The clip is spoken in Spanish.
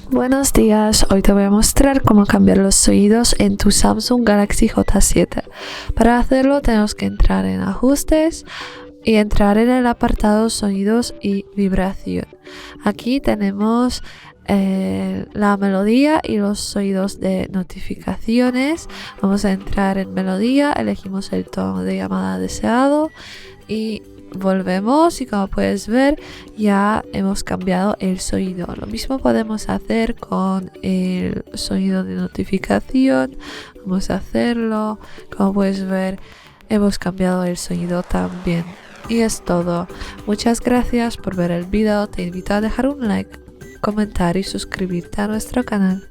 Buenos días, hoy te voy a mostrar cómo cambiar los sonidos en tu Samsung Galaxy J7. Para hacerlo tenemos que entrar en ajustes y entrar en el apartado sonidos y vibración. Aquí tenemos la melodía y los sonidos de notificaciones. Vamos a entrar en melodía, elegimos el tono de llamada deseado y volvemos, y como puedes ver ya hemos cambiado el sonido. Lo mismo podemos hacer con el sonido de notificación. Vamos a hacerlo, como puedes ver hemos cambiado el sonido también. Y es todo. Muchas gracias por ver el video. Te invito a dejar un like, comentar y suscribirte a nuestro canal.